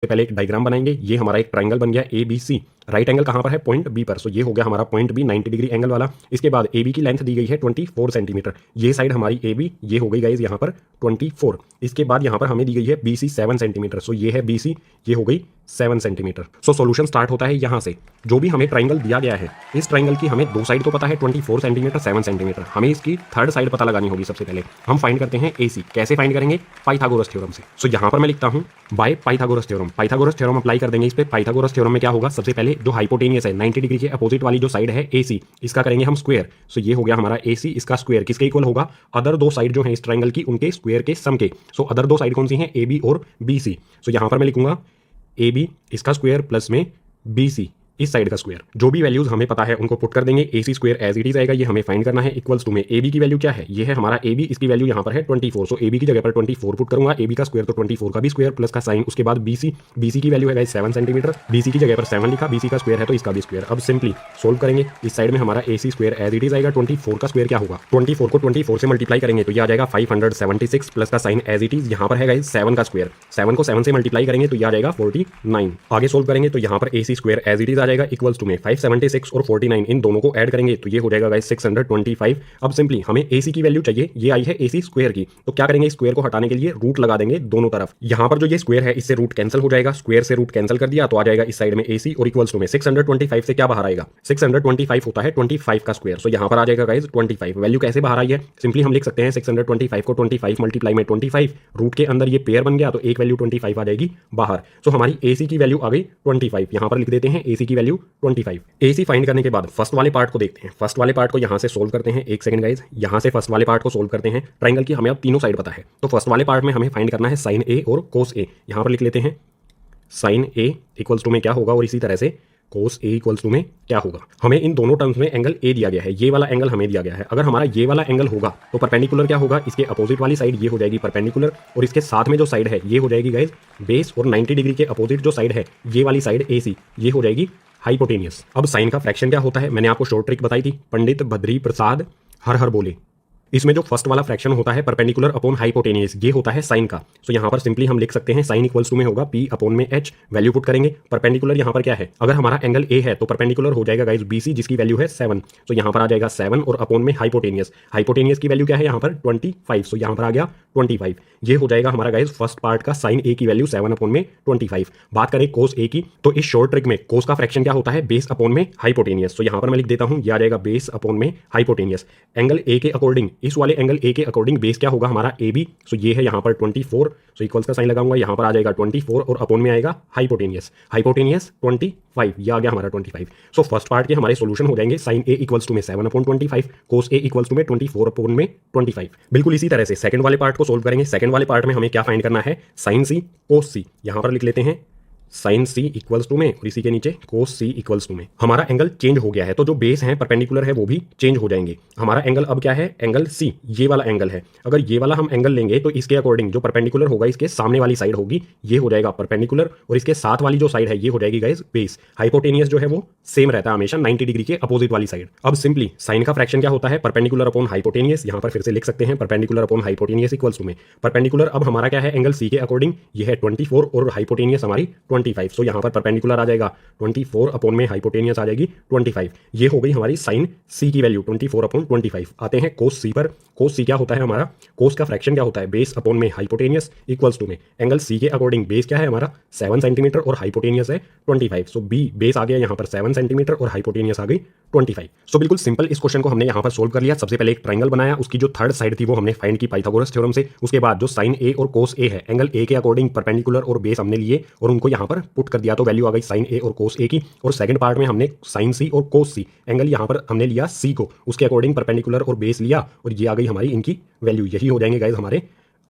पहले एक डायग्राम बनाएंगे। ये हमारा एक ट्राइंगल बन गया A B C. Right angle कहाँ पर है? पॉइंट बी पर। सो ये हो गया हमारा पॉइंट बी 90 डिग्री एंगल वाला। इसके बाद ए बी की लेंथ दी गई है 24 सेंटीमीटर। ये साइड हमारी ए बी, ये हो गई गाइज यहाँ पर 24। इसके बाद यहाँ पर हमें दी गई है बी सी 7 सेंटीमीटर। सो ये है बी सी, ये हो गई 7 सेंटीमीटर। सो सॉल्यूशन स्टार्ट होता है यहाँ से। जो भी हमें ट्राइंगल दिया गया है, इस ट्राइंगल की हमें दो साइड तो पता है 24 सेंटीमीटर 7 सेंटीमीटर। हमें इसकी थर्ड साइड पता लगानी होगी। सबसे पहले हम फाइंड करते हैं ए सी। कैसे फाइंड करेंगे? पाइथागोरस थ्योरम से। सो यहाँ पर मैं लिखता हूँ by Pythagoras theorem. Pythagoras theorem apply कर देंगे इस पे। पाइथागोरस थ्योरम में क्या होगा? सबसे पहले जो हाइपोटेनियस है 90 डिग्री के अपोजिट वाली जो साइड है ए सी, इसका करेंगे हम स्क्वायर। सो ये हो गया हमारा ए सी, इसका स्क्वायर किसके इक्वल होगा? अदर दो साइड जो है इस ट्राइंगल की, उनके स्क्वायर के सम के। सो अदर दो साइड कौन सी हैं? ए बी और बी सी। सो यहाँ पर मैं लिखूंगा ए बी इसका स्क्वायर प्लस में बी सी इस साइड का स्क्वायर। जो भी वैल्यूज हमें पता है उनको पुट कर देंगे। ए सी स्क्वायर एज इट इज आएगा, ये हमें फाइंड करना है। इक्वल्स टू में ए बी की वैल्यू क्या है? ये है हमारा ए बी, इसकी वैल्यू यहाँ पर है 24। सो ए बी की जगह पर 24 पुट करूंगा। ए बी का स्क्वायर तो 24 का भी स्क्वायर प्लस का साइन। उसके बाद बी सी, बी सी की वैल्यू है गाइस 7 सेंटीमीटर। बी सी की जगह पर 7 लिखा, बी सी का स्क्वायर है तो इसका भी स्क्वायर। अब सिंपली सोल्व करेंगे। इस साइड में हमारा ए सी स्क्वायर एज इट इज आएगा। 24 का स्क्वायर क्या होगा? 24 को 24 से मल्टीप्लाई करेंगे तो ये आ जाएगा 576 प्लस का साइन एज इट इज। यहाँ पर है गाइस 7 का स्क्वायर। 7 को 7 से मल्टीप्लाई करेंगे तो ये आ जाएगा 49। आगे सोल्व करेंगे तो यहाँ पर ए सी स्क्वायर एज इट इज आ जाएगा इक्वल्स टू में 576 और 49, इन दोनों को ऐड करेंगे तो ये हो जाएगा गाइस 625। अब सिंपली हमें AC की वैल्यू चाहिए, ये आई है AC स्क्वायर की। तो क्या करेंगे? स्क्वायर को हटाने के लिए रूट लगा देंगे दोनों तरफ। यहाँ पर जो ये स्क्वायर है इससे रूट कैंसिल हो जाएगा। स्क्वायर से रूट कैंसिल कर दिया तो आ जाएगा इस साइड में AC और इक्वल्स टू में 625 से क्या बाहर आएगा? 625 होता है 25 का स्क्वायर। सो यहाँ पर आ जाएगा गाइस 25। वैल्यू कैसे बाहर आई है? सिंपली हम लिख सकते हैं 625 को 25 मल्टीप्लाई में 25, रूट के अंदर ये पेयर बन गया तो एक वैल्यू 25 आ जाएगी बाहर। सो हमारी AC की वैल्यू आ गई 25। यहाँ पर लिख देते हैं AC की वैल्यू 25। AC फाइंड करने के बाद फर्स्ट वाले पार्ट को देखते हैं। फर्स्ट वाले पार्ट को यहाँ से सोल्व करते हैं। एक सेकंड गाइज, यहाँ से फर्स्ट वाले पार्ट को सोल्व करते हैं। ट्राइंगल की हमें अब तीनों साइड पता है तो फर्स्ट वाले पार्ट में हमें फाइंड करना है साइन ए और कोस ए। यहाँ पर लिख लेते हैं साइन ए इक्वल्स टू में क्या होगा और इसी तरह से कोस ए इक्वल्स टू में क्या होगा। हमें इन दोनों टर्म्स में एंगल ए दिया गया है, ये वाला एंगल हमें दिया गया है। अगर हमारा ये वाला एंगल होगा तो परपेंडिकुलर क्या होगा? इसके अपोजिट वाली साइड ये हो जाएगी परपेंडिकुलर और इसके साथ में जो साइड है ये हो जाएगी गाइज बेस, और 90 डिग्री के अपोजिट जो साइड है ये वाली साइड ए सी, ये हो जाएगी हाइपोटेनियस। अब साइन का फ्रैक्शन क्या होता है? मैंने आपको शॉर्ट ट्रिक बताई थी, पंडित बद्री प्रसाद हर हर बोले। इसमें जो फर्स्ट वाला फ्रैक्शन होता है परपेंडिकुलर अपॉन हाइपोटेनियस, ये होता है साइन का। सो यहाँ पर सिंपली हम लिख सकते हैं साइन इक्वल्स टू में होगा P अपॉन में H। वैल्यू पुट करेंगे। परपेंडिकुलर यहाँ पर क्या है? अगर हमारा एंगल A है तो परपेंडिकुलर हो जाएगा गाइस BC जिसकी वैल्यू है 7। तो यहाँ पर आ जाएगा 7 और अपॉन में हाइपोटेनियस। हाइपोटेनियस की वैल्यू क्या है यहाँ पर? 25। सो यहाँ पर आ गया 25। ये हो जाएगा हमारा गाइस फर्स्ट पार्ट का साइन A की वैल्यू 7 अपॉन में 25। बात करें कोस A की तो इस शॉर्ट ट्रिक में कोस का फ्रैक्शन क्या होता है? बेस अपॉन में हाइपोटेनियस। तो यहाँ पर मैं लिख देता हूँ, यह आ जाएगा बेस अपॉन में हाइपोटेनियस। एंगल A के अकॉर्डिंग, इस वाले एंगल A के अकॉर्डिंग बेस क्या होगा हमारा AB। सो ये है यहाँ पर 24। सो इक्वल्स का साइन लगाऊंगा, यहाँ पर आ जाएगा 24 और अपॉन में आएगा हाइपोटेनियस। हाइपोटेनियस 25, ये आ गया हमारा 25। सो फर्स्ट पार्ट के हमारे सॉल्यूशन हो जाएंगे साइन A इक्वल्स टू में 7 upon 25, cos A equals to में 24 अपॉन में 25। बिल्कुल इसी तरह से सेकंड वाले पार्ट को सोल्व करेंगे। सेकंड वाले पार्ट में हमें क्या फाइंड करना है? साइन C कोस C। यहाँ पर लिख लेते हैं साइन C इक्वल्स टू में और इसी के नीचे कोस C इक्वल्स टू में। हमारा एंगल चेंज हो गया है तो जो बेस है परपेंडिकुलर है वो भी चेंज हो जाएंगे। हमारा एंगल अब क्या है? एंगल C, ये वाला एंगल है। अगर ये वाला हम एंगल लेंगे तो इसके अकॉर्डिंग जो परपेंडिकुलर होगा इसके सामने वाली साइड होगी, ये हो जाएगा परपेंडिकुलर, और इसके साथ वाली जो साइड है ये हो जाएगी गाइस बेस। हाइपोटेनियस जो है वो सेम रहता है हमेशा 90 डिग्री के अपोजिट वाली साइड। अब सिंपली साइन का फ्रैक्शन क्या होता है? Perpendicular upon hypotenuse. यहाँ पर फिर से लिख सकते हैं perpendicular upon hypotenuse equals to में परपेंडिकुलर अब हमारा क्या है? एंगल C के अकॉर्डिंग ये है 24 और हाइपोटेनियस हमारी 25। सो यहाँ पर परपेंडिकुलर आ जाएगा 24 अपॉन में हाइपोटेनियस आ जाएगी 25। ये हो गई हमारी साइन C की वैल्यू 24 अपॉन 25। आते हैं कोस C पर। कोस C क्या होता है हमारा? कोस का फ्रैक्शन क्या होता है? बेस अपॉन में हाइपोटेनियस इक्वल्स टू में एंगल C के अकॉर्डिंग बेस क्या है हमारा? 7 सेंटीमीटर और हाइपोटेनियस है 25। सो B बेस आ गया यहाँ पर 7 सेंटीमीटर और हाइपोटेनियस आ गई 25। सो बिल्कुल सिंपल इस क्वेश्चन को हमने यहाँ पर सोल्व कर लिया। सबसे पहले एक ट्राइंगल बनाया, उसकी जो थर्ड साइड थी वो हमने फाइंड की पाइथागोरस थ्योरम से। उसके बाद जो साइन A और कोस A है, एंगल A के अकॉर्डिंग परपेंडिकुलर और बेस हमने लिए और उनको यहाँ पर पुट कर दिया तो वैल्यू आ गई साइन A और कोस A की। और सेकंड पार्ट में हमने साइन C और कोस C, एंगल यहाँ पर हमने लिया C को, उसके अकॉर्डिंग परपेंडिकुलर और बेस लिया और ये आ गई हमारी इनकी वैल्यू। यही हो जाएंगे गाइज हमारे